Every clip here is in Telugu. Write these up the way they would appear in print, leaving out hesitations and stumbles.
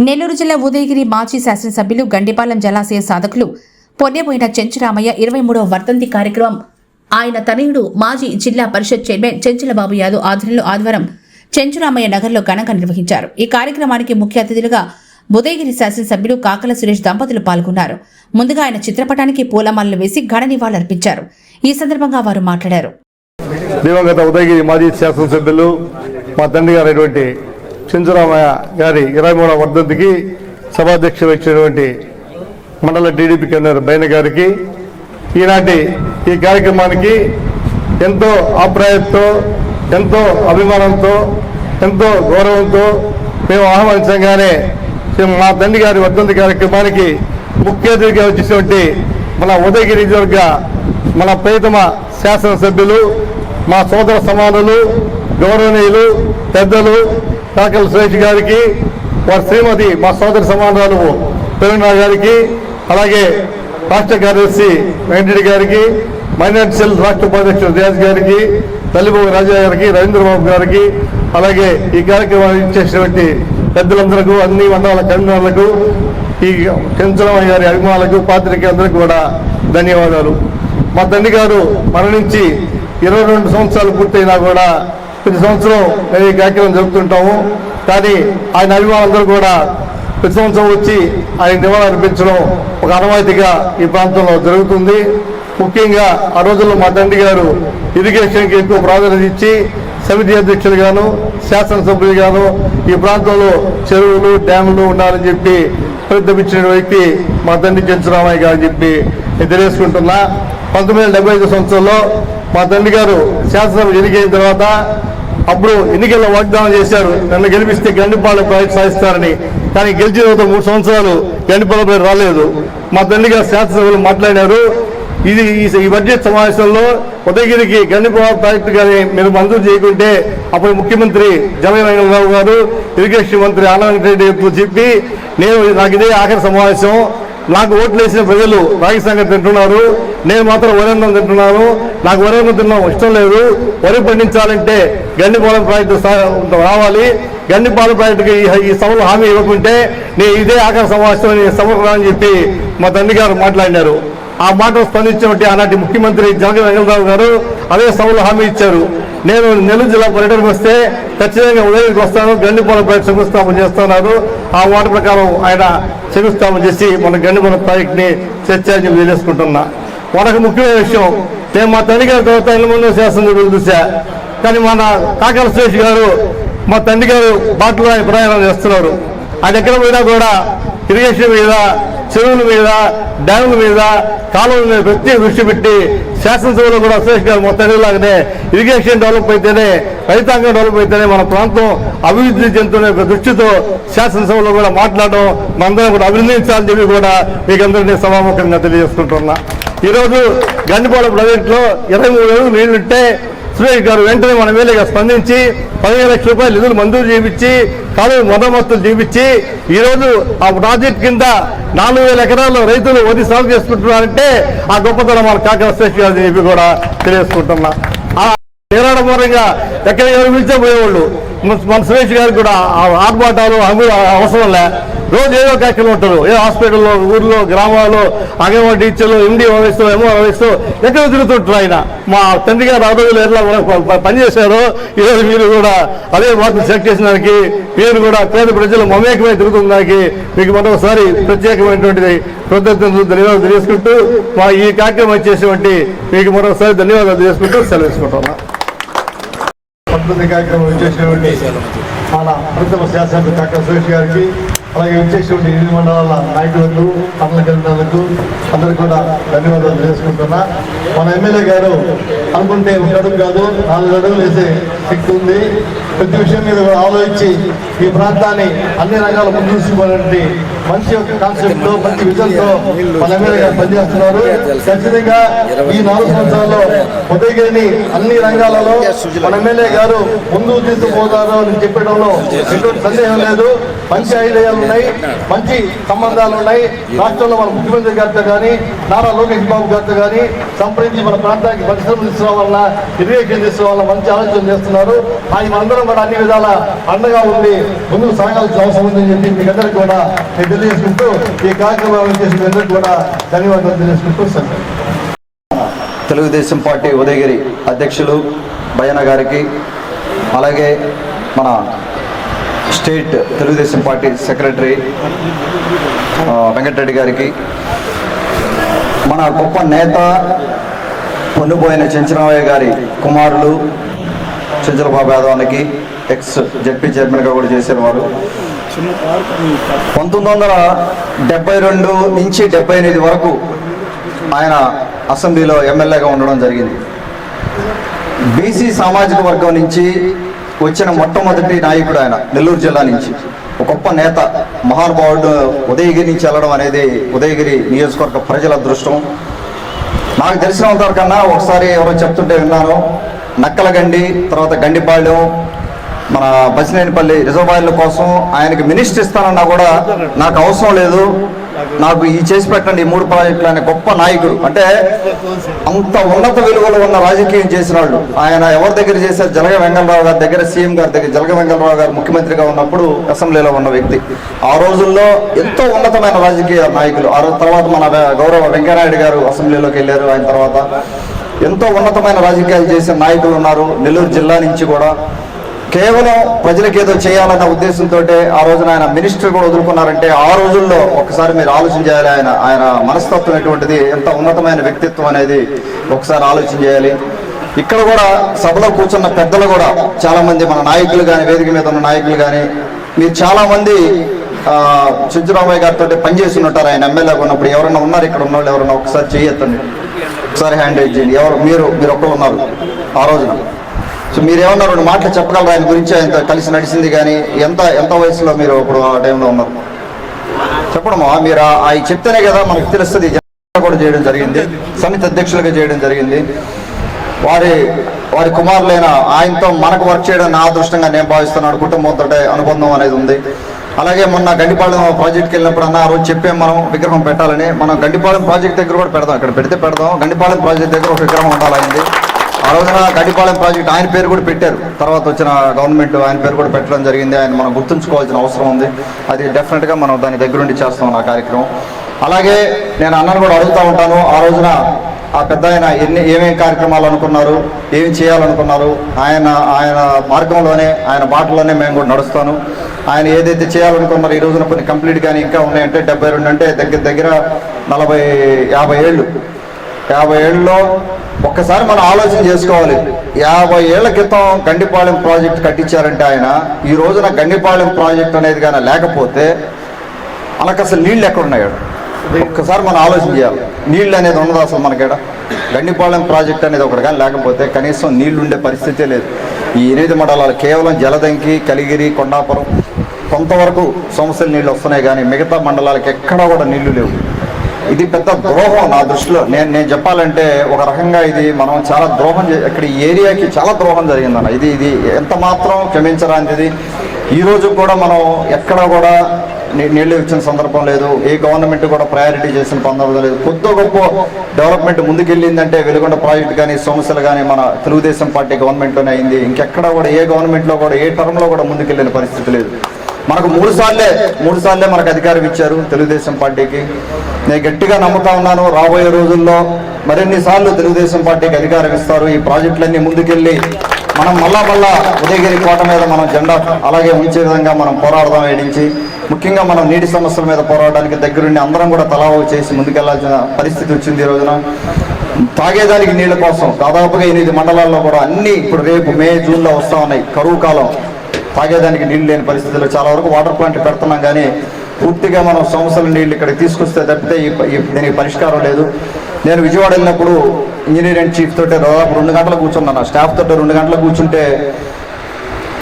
నెల్లూరు జిల్లా ఉదయగిరి మాజీ శాసనసభ్యులు గండిపాలెం జలాశయ సాధకులు పొన్నెపోయిన చెంచురామయ్య 23వ వర్ధంతి కార్యక్రమం ఆయన తనయుడు మాజీ జిల్లా పరిషత్ చైర్మన్ చెంచులబాబు యాదవ్ ఆధ్వర్యంలో ఆదివారం చెంచురామయ్య నగర్లో ఘనంగా నిర్వహించారు. ఈ కార్యక్రమానికి ముఖ్య అతిథులుగా ఉదయగిరి శాసనసభ్యులు కాకల సురేష్ దంపతులు పాల్గొన్నారు. ముందుగా ఆయన చిత్రపటానికి పూలమాలలు వేసి ఘన నివాళులర్పించారు. ఈ సందర్భంగా వారు మాట్లాడారు. దివంగత ఉదయగిరి మాజీ శాసనసభ్యులు మా తండ్రి గారైనటువంటి చెంచురామయ్య గారి 23వ వర్ధంతికి సభాధ్యక్ష వచ్చినటువంటి మండల టీడీపీ కన్వీనర్ బైన గారికి ఈనాటి ఈ కార్యక్రమానికి ఎంతో ఆప్యాయతతో, ఎంతో అభిమానంతో, ఎంతో గౌరవంతో మేము ఆహ్వానించగానే మా తండ్రి గారి వర్ధంతి కార్యక్రమానికి ముఖ్య అతిథిగా వచ్చేటువంటి మన ఉదయగిరి నియోజకవర్గ మన ప్రియతమ శాసనసభ్యులు, మా సోదర సమానులు, గౌరవనీయులు, పెద్దలు కాకల సురేష్ గారికి, వారి శ్రీమతి మా సోదర సమానురాలు ప్రేరణ గారికి, అలాగే రాష్ట్ర కార్యదర్శి వెంకటరెడ్డి గారికి, మైనార్టీ సెల్ రాష్ట్ర ఉపాధ్యక్షుడు రియాజ్ గారికి, తల్లిబాబు రాజా గారికి, రవీంద్రబాబు గారికి, అలాగే ఈ కార్యక్రమాన్ని ఇచ్చేసినటువంటి పెద్దలందరికీ, అన్ని మండలాల కన్వీనర్లకు, ఈ చెంచురామయ్య గారి అభిమానులకు, పాత్రికేయులందరికీ కూడా ధన్యవాదాలు. మా తండ్రి గారు మరణించి 22 సంవత్సరాలు పూర్తయినా కూడా ప్రతి సంవత్సరం ఈ కార్యక్రమం జరుపుతుంటాము. కానీ ఆయన అభిమానులందరూ కూడా ప్రతి సంవత్సరం వచ్చి ఆయన నివాళులు అర్పించడం ఒక ఆనవాయితీగా ఈ ప్రాంతంలో జరుగుతుంది. ముఖ్యంగా ఆ రోజుల్లో మా తండ్రి గారు ఇరిగేషన్కి ఎక్కువ ప్రాధాన్యత ఇచ్చి సమితి అధ్యక్షులుగాను, శాసనసభ్యులుగాను ఈ ప్రాంతంలో చెరువులు, డ్యాములు ఉండాలని చెప్పి ప్రతిపించిన వ్యక్తి మా తండ్రి చెంచురామయ్య గారు చెప్పి నేను తెలియజేసుకుంటున్నా. 1975 సంవత్సరంలో మా తండ్రి గారు శాసనసభ ఎన్నికైన తర్వాత అప్పుడు ఎన్నికల్లో వాగ్దానం చేశారు, నన్ను గెలిపిస్తే గండిపాలెం ప్రాజెక్టు సాధిస్తారని. కానీ గెలిచిన తర్వాత 3 సంవత్సరాలు గండిపాలెం ప్రాజెక్టు రాలేదు. మా తండ్రి గారు శాసనసభలో మాట్లాడినారు, ఈ బడ్జెట్ సమావేశంలో ఉదయగిరికి గండిపాలెం ప్రాజెక్టు కానీ మీరు మంజూరు చేయకుంటే అప్పుడు ముఖ్యమంత్రి జగన్మోహన్ గారు, ఇరిగేషన్ మంత్రి ఆనందరెడ్డి చెప్పి నాకు ఇదే ఆఖరి సమావేశం, నాకు ఓట్లు వేసిన ప్రజలు రాగి సంగతి తింటున్నారు, నేను మాత్రం వరి తింటున్నాను, నాకు వరి తినడం ఇష్టం లేదు, వరి పండించాలంటే గండిపాలెం ప్రాజెక్టు రావాలి, గండిపాలెం ప్రాజెక్టుకి ఈ సభలో హామీ ఇవ్వకుంటే నేను ఇదే ఆఖరి సమావేశం సభకు రాని చెప్పి మా తండ్రి గారు మాట్లాడినారు. ఆ మాటను స్పందించినటువంటి ఆనాటి ముఖ్యమంత్రి జగన్మోహన్ గారు అదే సభలో హామీ ఇచ్చారు, నేను నెల్లూరు జిల్లా పర్యటనకు వస్తే ఖచ్చితంగా ఉదయానికి వస్తాను, గండిపాలెం ప్రాజెక్టు శంకుస్థాపన చేస్తున్నారు. ఆ మాట ప్రకారం ఆయన శంకుస్థాపన చేసి మన గండిపాలెం ప్రాజెక్టుని చర్చని తెలియజేసుకుంటున్నా. మనకు ముఖ్యమైన విషయం, నేను మా తండ్రి గారి తర్వాత 8 శాసనసభ్యులు చూసా, కానీ మన కాకల సురేష్ గారు మా తండ్రి గారు బాటలో ఆయన ప్రయాణం చేస్తున్నారు. ఆయన ఎక్కడ పోయినా కూడా ఇరిగేషన్ మీద, చెరువుల మీద, డ్యాముల మీద, కాలువల మీద ప్రత్యేక దృష్టి పెట్టి శాసనసభలో కూడా సురేష్ గారు మొత్తం లాగానే ఇరిగేషన్ డెవలప్ అయితేనే, రైతాంగం డెవలప్ అయితేనే మన ప్రాంతం అభివృద్ధి చెందుతున్న దృష్టితో శాసనసభలో కూడా మాట్లాడడం మనందరం కూడా అభినందించాలని చెప్పి కూడా మీకు అందరినీ సభాముఖంగా తెలియజేసుకుంటున్నా. ఈరోజు గండిపాలెం ప్రాజెక్టులో 23 అడుగులు నీళ్లుంటే సురేష్ గారు వెంటనే మన ఎమ్మెల్యేగా స్పందించి 15 లక్షల రూపాయలు నిధులు మంజూరు చేయించి, కాలువ మరమ్మతులు చేయించి ఈరోజు ఆ ప్రాజెక్ట్ కింద 4000 ఎకరాల్లో రైతులు వరి సాగు చేసుకుంటున్నారంటే ఆ గొప్పతనం మన కాకల సురేష్ గారు చెప్పి కూడా తెలియజేసుకుంటున్నా. ఆ నిరాడంబరంగా ఎక్కడ ఎవరు పిలిచే పోయేవాళ్ళు మన సురేష్ గారు కూడా ఆర్భాటాలు అవసరం లే, రోజు ఏదో కార్యక్రమం ఉంటారు, ఏ హాస్పిటల్లో, ఊర్లో, గ్రామాల్లో అంగన్వాడీ టీచర్లు, ఎండీ వయస్సు, ఎంఓ వయస్సు ఎక్కడ తిరుగుతుంటారు. ఆయన మా తండ్రి గారు ఆ రోజులు ఎట్లా పనిచేశారో ఈరోజు మీరు కూడా అదే వాటిని సెలెక్ట్ చేసిన దానికి, మీరు కూడా పేద ప్రజలు మమేకమై తిరుగుతున్న దానికి మీకు మరొకసారి ప్రత్యేకమైనటువంటి కృతజ్ఞతలు, ధన్యవాదాలు తెలియజేసుకుంటూ మా ఈ కార్యక్రమం చేసేటువంటి మీకు మరొకసారి ధన్యవాదాలు తెలియజేసుకుంటూ సెలవుకుంటున్నా. కార్యక్రమం చేసేటువంటి మన ప్రథమ శాసన కాకల సురేష్ గారికి, అలాగే వచ్చేటువంటి 8 మండలాల నాయకులకు, మండల కన్వీనర్లకు అందరికీ కూడా ధన్యవాదాలు తెలుసుకుంటున్నా. మన ఎమ్మెల్యే గారు అనుకుంటే 1 అడుగు కాదు 4 అడుగులు వేసే శక్తి ఉంది. ప్రతి విషయం మీద ఆలోచించి ఈ ప్రాంతాన్ని అన్ని రంగాలు ముందుకు మంచి ఒక కాన్సెప్ట్ తో, మంచి విజన్తో మన ఎమ్మెల్యే గారు పనిచేస్తున్నారు. ఖచ్చితంగా ఈ 4 సంవత్సరాల్లో ఉదయగిరిని అన్ని రంగాలలో మన ఎమ్మెల్యే గారు ముందుకు తీసుకుపోతారు అని చెప్పడంలో ఎటువంటి సందేహం లేదు. మంచి ఐడియాలు ఉన్నాయి, మంచి సంబంధాలు ఉన్నాయి. రాష్ట్రంలో మన ముఖ్యమంత్రి గారితో కానీ నారా లోకేష్ బాబు గారితో కానీ సంప్రదించి మన ప్రాంతానికి పరిశ్రమలు తీసుకురావాలన్నా, ఇరిగేషన్ తీసుకురావాలన్నా మంచి ఆలోచన చేస్తున్నారు. ఆయన అందరం కూడా అన్ని విధాల అండగా ఉండి ముందుకు సాగాల్సిన అవసరం ఉందని చెప్పి మీకు అందరికీ కూడా నేను తెలియజేసుకుంటూ ఈ కార్యక్రమాలు చేసిన అందరికీ కూడా ధన్యవాదాలు తెలియజేసుకుంటూ సార్. తెలుగుదేశం పార్టీ ఉదయగిరి అధ్యక్షులు భయన్న గారికి, అలాగే మన state Telugu Desam party secretary Venkata Reddy గారికి, మన గొప్ప నేత పొన్నుపోయిన చెంచరామయ్య గారి కుమారులు చెంచలబాబు యాదవానికి ఎక్స్ జెడ్పీ చైర్మన్గా కూడా చేసిన వారు. 1972 నుంచి 78 వరకు ఆయన అసెంబ్లీలో ఎమ్మెల్యేగా ఉండడం జరిగింది. బీసీ సామాజిక వర్గం నుంచి వచ్చిన మొట్టమొదటి నాయకుడు ఆయన. నెల్లూరు జిల్లా నుంచి ఒక గొప్ప నేత, మహానుభావుడు ఉదయగిరి నుంచి వెళ్ళడం అనేది ఉదయగిరి నియోజకవర్గ ప్రజల అదృష్టం. నాకు తెలిసినంత వరకన్నా ఒకసారి ఎవరో చెప్తుంటే విన్నాను, నక్కలగండి తర్వాత గండిపాళ్యం మన బసినేనిపల్లి రిజర్వాయర్ల కోసం ఆయనకి మినిస్టర్ ఇస్తానన్నా కూడా నాకు అవసరం లేదు, నాకు ఈ చేసి పెట్టండి ఈ 3 ప్రాజెక్టులు అనే గొప్ప నాయకుడు. అంటే అంత ఉన్నత విలువలు ఉన్న రాజకీయం చేసిన వాళ్ళు. ఆయన ఎవరి దగ్గర చేశారు? జలగ వెంగళరావు గారి దగ్గర, సీఎం గారి దగ్గర. జలగ వెంగళరావు గారు ముఖ్యమంత్రిగా ఉన్నప్పుడు అసెంబ్లీలో ఉన్న వ్యక్తి. ఆ రోజుల్లో ఎంతో ఉన్నతమైన రాజకీయ నాయకులు. ఆ రోజు తర్వాత మన గౌరవ వెంకయ్యనాయుడు గారు అసెంబ్లీలోకి వెళ్ళారు. ఆయన తర్వాత ఎంతో ఉన్నతమైన రాజకీయాలు చేసిన నాయకులు ఉన్నారు నెల్లూరు జిల్లా నుంచి కూడా. కేవలం ప్రజలకు ఏదో చేయాలన్న ఉద్దేశంతో ఆ రోజున ఆయన మినిస్టర్ కూడా వదులుకున్నారంటే ఆ రోజుల్లో ఒకసారి మీరు ఆలోచన చేయాలి. ఆయన మనస్తత్వం ఎటువంటిది, ఎంత ఉన్నతమైన వ్యక్తిత్వం అనేది ఒకసారి ఆలోచన చేయాలి. ఇక్కడ కూడా సభలో కూర్చున్న పెద్దలు కూడా చాలా మంది, మన నాయకులు కానీ, వేదిక మీద ఉన్న నాయకులు కానీ, మీరు చాలా మంది చెంచురామయ్య గారితో పనిచేసి ఉంటారు. ఆయన ఎమ్మెల్యేగా ఉన్నప్పుడు ఎవరన్నా ఉన్నారు ఇక్కడ ఉన్న వాళ్ళు? ఎవరన్నా ఒకసారి చేయొద్దండి, ఒకసారి హ్యాండ్ రైజ్ చేయండి. ఎవరు? మీరు ఒక్కరు ఉన్నారు ఆ రోజున. సో మీరు ఏమన్నా 2 మాటలు చెప్పగలరు ఆయన గురించి? ఆయన కలిసి నడిచింది కానీ ఎంత వయసులో మీరు ఇప్పుడు ఆ టైంలో ఉన్నారు? చెప్పడమా మీరు అవి చెప్తేనే కదా మనకు తెలుస్తుంది. కూడా చేయడం జరిగింది, సమితి అధ్యక్షులుగా చేయడం జరిగింది. వారి కుమారులైన ఆయనతో మనకు వర్క్ చేయడం నా అదృష్టంగా నేను భావిస్తున్నాను. కుటుంబంతో అనుబంధం అనేది ఉంది. అలాగే మొన్న గండిపాలెం ప్రాజెక్ట్కి వెళ్ళినప్పుడు అన్న ఆ రోజు చెప్పాం మనం విగ్రహం పెట్టాలని. మనం గండిపాలెం ప్రాజెక్ట్ దగ్గర కూడా పెడదాం, ఇక్కడ పెడితే పెడదాం. గండిపాలెం ప్రాజెక్ట్ దగ్గర ఒక విగ్రహం ఉండాలైంది. ఆ రోజున గండిపాలెం ప్రాజెక్ట్ ఆయన పేరు కూడా పెట్టారు. తర్వాత వచ్చిన గవర్నమెంట్ ఆయన పేరు కూడా పెట్టడం జరిగింది. ఆయన మనం గుర్తుంచుకోవాల్సిన అవసరం ఉంది. అది డెఫినెట్గా మనం దాని దగ్గరుండి చేస్తాం ఆ కార్యక్రమం. అలాగే నేను అన్నను కూడా అడుగుతూ ఉంటాను, ఆ రోజున ఆ పెద్ద ఆయన ఏమేమి కార్యక్రమాలు అనుకున్నారు, ఏమి చేయాలనుకున్నారు, ఆయన మార్గంలోనే, ఆయన బాటలోనే మేము కూడా నడుస్తాను. ఆయన ఏదైతే చేయాలనుకున్నారో ఈ రోజున కొన్ని కంప్లీట్ కానీ ఇంకా ఉన్నాయంటే 72 అంటే దగ్గర 50 ఏళ్ళు. 50 ఏళ్ళలో ఒక్కసారి మనం ఆలోచన చేసుకోవాలి. 50 ఏళ్ల క్రితం గండిపాలెం ప్రాజెక్ట్ కట్టించారంటే ఆయన, ఈ రోజున గండిపాలెం ప్రాజెక్ట్ అనేది కానీ లేకపోతే మనకు అసలు నీళ్ళు ఎక్కడున్నాయో ఒక్కసారి మనం ఆలోచన చేయాలి. నీళ్ళు అనేది ఉండదు అసలు మనకేడ. గండిపాలెం ప్రాజెక్ట్ అనేది ఒకటి కానీ లేకపోతే కనీసం నీళ్లు ఉండే పరిస్థితే లేదు. ఈ 8 మండలాలు కేవలం జలదంకి, కలిగిరి, కొండాపురం కొంతవరకు సమస్యలు నీళ్ళు వస్తున్నాయి కానీ మిగతా మండలాలకు ఎక్కడా కూడా నీళ్లు లేవు. ఇది పెద్ద ద్రోహం నా దృష్టిలో. నేను చెప్పాలంటే ఒక రకంగా ఇది మనం చాలా ద్రోహం ఇక్కడ ఈ ఏరియాకి చాలా ద్రోహం జరిగిందన్న. ఇది ఎంత మాత్రం క్షమించరానిది. ఈ రోజు కూడా మనం ఎక్కడ కూడా నీళ్లు ఇచ్చిన సందర్భం లేదు. ఏ గవర్నమెంట్ కూడా ప్రయారిటీ చేసిన సందర్భం లేదు. కొద్ది గొప్ప డెవలప్మెంట్ ముందుకెళ్ళిందంటే వెలుగొండ ప్రాజెక్ట్ కానీ, సమస్యలు కానీ మన తెలుగుదేశం పార్టీ గవర్నమెంట్లోనే అయింది. ఇంకెక్కడ కూడా ఏ గవర్నమెంట్లో కూడా ఏ టర్మ్లో కూడా ముందుకెళ్ళిన పరిస్థితి లేదు. మనకు 3 సార్లే మనకు అధికారం ఇచ్చారు తెలుగుదేశం పార్టీకి. నేను గట్టిగా నమ్ముతా ఉన్నాను రాబోయే రోజుల్లో మరిన్ని సార్లు తెలుగుదేశం పార్టీకి అధికారం ఇస్తారు. ఈ ప్రాజెక్టులన్నీ ముందుకెళ్ళి మనం మళ్ళా ఉదయగిరి కోట మీద మనం జెండా అలాగే ఉంచే విధంగా మనం పోరాడదాం. ఏడించి ముఖ్యంగా మనం నీటి సమస్యల మీద పోరాడడానికి దగ్గరుండి అందరం కూడా తలావు చేసి ముందుకెళ్లాల్సిన పరిస్థితి వచ్చింది. ఈ రోజున తాగేదానికి నీళ్ళ కోసం దాదాపుగా 8 మండలాల్లో కూడా అన్ని ఇప్పుడు రేపు మే, జూన్లో వస్తూ ఉన్నాయి. కరువు కాలం. తాగేదానికి నీళ్ళు లేని పరిస్థితుల్లో చాలా వరకు వాటర్ ప్లాంట్ పెడుతున్నాం కానీ పూర్తిగా మనం సమస్యల నీళ్ళు ఇక్కడికి తీసుకొస్తే తప్పితే దీనికి పరిష్కారం లేదు. నేను విజయవాడ వెళ్ళినప్పుడు ఇంజనీరింగ్ చీఫ్ తోటి దాదాపు 2 గంటలు కూర్చున్నాను. స్టాఫ్ తోటి 2 గంటలు కూర్చుంటే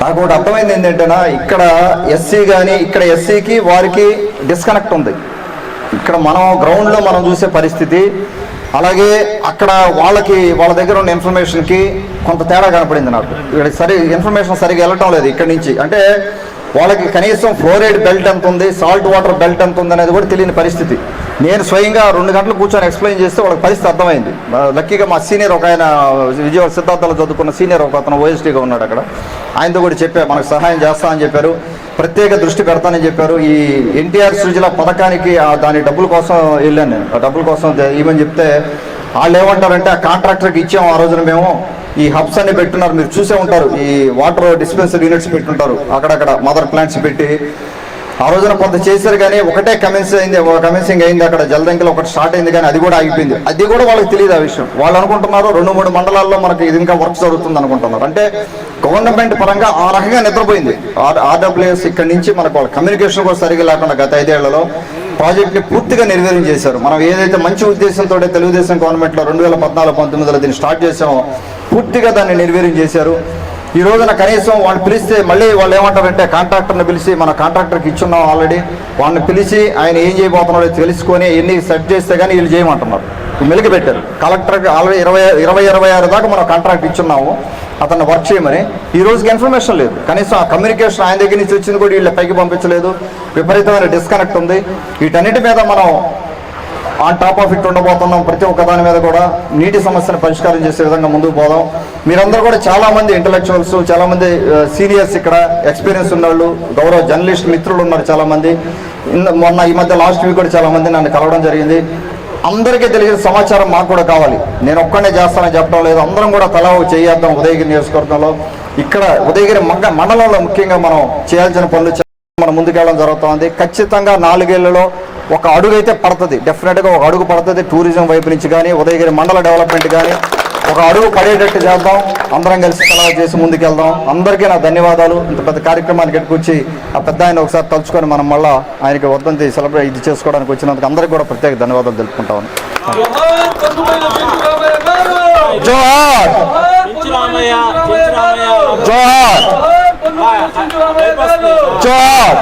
నాకు ఒకటి అర్థమైంది ఏంటంటేనా, ఇక్కడ ఎస్సీ కానీ ఇక్కడ ఎస్సీకి వారికి డిస్కనెక్ట్ ఉంది. ఇక్కడ మనం గ్రౌండ్లో మనం చూసే పరిస్థితి, అలాగే అక్కడ వాళ్ళ దగ్గర ఉన్న ఇన్ఫర్మేషన్కి కొంత తేడా కనపడింది నాకు. ఇక్కడ ఇన్ఫర్మేషన్ సరిగా వెళ్ళటం లేదు ఇక్కడి నుంచి. అంటే వాళ్ళకి కనీసం ఫ్లోరైడ్ బెల్ట్ ఎంత ఉంది, సాల్ట్ వాటర్ బెల్ట్ ఎంత ఉంది అనేది కూడా తెలియని పరిస్థితి. నేను స్వయంగా 2 గంటలు కూర్చొని ఎక్స్ప్లెయిన్ చేస్తే వాళ్ళకి పరిస్థితి అర్థమైంది. లక్కీగా మా సీనియర్ ఒక ఆయన విజయవాడ సిద్ధార్థలో చదువుకున్న సీనియర్ ఒక అతను ఓఎస్టీగా ఉన్నాడు అక్కడ, ఆయనతో కూడా చెప్పారు మనకు సహాయం చేస్తామని చెప్పారు, ప్రత్యేక దృష్టి పెడతానని చెప్పారు. ఈ ఎన్టీఆర్ సృజల పథకానికి దాని డబ్బుల కోసం వెళ్ళాను నేను, ఆ డబ్బుల కోసం ఇవ్వని చెప్తే వాళ్ళు ఏమంటారంటే ఆ కాంట్రాక్టర్కి ఇచ్చాము ఆ రోజున మేము, ఈ హబ్స్ అన్ని పెట్టున్నారు, మీరు చూసే ఉంటారు, ఈ వాటర్ డిస్పెన్సరీ యూనిట్స్ పెట్టుంటారు అక్కడక్కడ మదర్ ప్లాంట్స్ పెట్టి. ఆ రోజున కొంత చేశారు కానీ ఒకటే కమెన్సింగ్ అయింది అక్కడ జలదంకిలో ఒకటి స్టార్ట్ అయింది కానీ అది కూడా ఆగిపోయింది. అది కూడా వాళ్ళకి తెలియదు ఆ విషయం. వాళ్ళు అనుకుంటున్నారు 2-3 మండలాల్లో మనకి ఇది ఇంకా వర్క్ జరుగుతుంది అనుకుంటున్నారు. అంటే గవర్నమెంట్ పరంగా ఆ రకంగా నిద్రపోయింది. ఆర్డబ్ల్యూఎస్ ఇక్కడ నుంచి మనకు వాళ్ళ కమ్యూనికేషన్ కూడా సరిగా లేకుండా గత 5 ఏళ్లలో ప్రాజెక్ట్ని పూర్తిగా నిర్వీర్యం చేశారు. మనం ఏదైతే మంచి ఉద్దేశంతో తెలుగుదేశం గవర్నమెంట్లో 2014-19లో దీన్ని స్టార్ట్ చేసామో పూర్తిగా దాన్ని నిర్వీర్యం చేశారు. ఈ రోజున కనీసం వాళ్ళు పిలిస్తే మళ్ళీ వాళ్ళు ఏమంటారంటే కాంట్రాక్టర్ని పిలిచి మన కాంట్రాక్టర్కి ఇచ్చున్నాం ఆల్రెడీ, వాళ్ళని పిలిచి ఆయన ఏం చేయబోతున్నాడో తెలుసుకొని ఎన్ని సెట్ చేస్తే కానీ వీళ్ళు చేయమంటున్నారు. మెలిగి పెట్టారు కలెక్టర్కి ఆల్రెడీ 26 దాకా మనం కాంట్రాక్ట్ ఇచ్చున్నాము అతన్ని వర్క్ చేయమని. ఈ రోజుకి ఇన్ఫర్మేషన్ లేదు, కనీసం ఆ కమ్యూనికేషన్ ఆయన దగ్గర నుంచి వచ్చింది కూడా వీళ్ళ పైకి పంపించలేదు. విపరీతమైన డిస్కనెక్ట్ ఉంది. వీటన్నిటి మీద మనం ఆన్ టాప్ ఆఫ్ ఇట్ ఉండబోతున్నాం. ప్రతి ఒక్క దాని మీద కూడా నీటి సమస్యను పరిష్కారం చేసే విధంగా ముందుకు పోదాం. మీరందరూ కూడా చాలా మంది ఇంటలెక్చువల్స్, చాలా మంది సీనియర్స్, ఇక్కడ ఎక్స్పీరియన్స్ ఉన్నవాళ్ళు, గౌరవ జర్నలిస్ట్ మిత్రులు ఉన్నారు చాలా మంది. మొన్న ఈ మధ్య లాస్ట్ వీక్ కూడా చాలా మంది నన్ను కలవడం జరిగింది. అందరికీ తెలిసిన సమాచారం మాకు కూడా కావాలి. నేను ఒక్కనే చేస్తానని చెప్పడం లేదు, అందరం కూడా తలా చేద్దాం. ఉదయగిరి నియోజకవర్గంలో ఇక్కడ ఉదయగిరి మండలంలో ముఖ్యంగా మనం చేయాల్సిన పనులు మనం ముందుకెళ్ళడం జరుగుతుంది. ఖచ్చితంగా 4 ఏళ్లలో ఒక అడుగు అయితే పడుతుంది, డెఫినెట్గా ఒక అడుగు పడుతుంది. టూరిజం వైపు నుంచి కానీ ఉదయగిరి మండల డెవలప్మెంట్ కానీ ఒక అడుగు పడేటట్టు చేద్దాం. అందరం కలిసి సలహా చేసి ముందుకెళ్దాం. అందరికీ నా ధన్యవాదాలు. ఇంత పెద్ద కార్యక్రమానికి ఎట్టుకొచ్చి ఆ పెద్ద ఆయన ఒకసారి తలుచుకొని మనం మళ్ళీ ఆయనకి వర్ధంతి సెలబ్రేట్ ఇది చేసుకోవడానికి వచ్చినందుకు అందరికీ కూడా ప్రత్యేక ధన్యవాదాలు తెలుపుకుంటాను. జోహార్ జోహార్ జోహార్.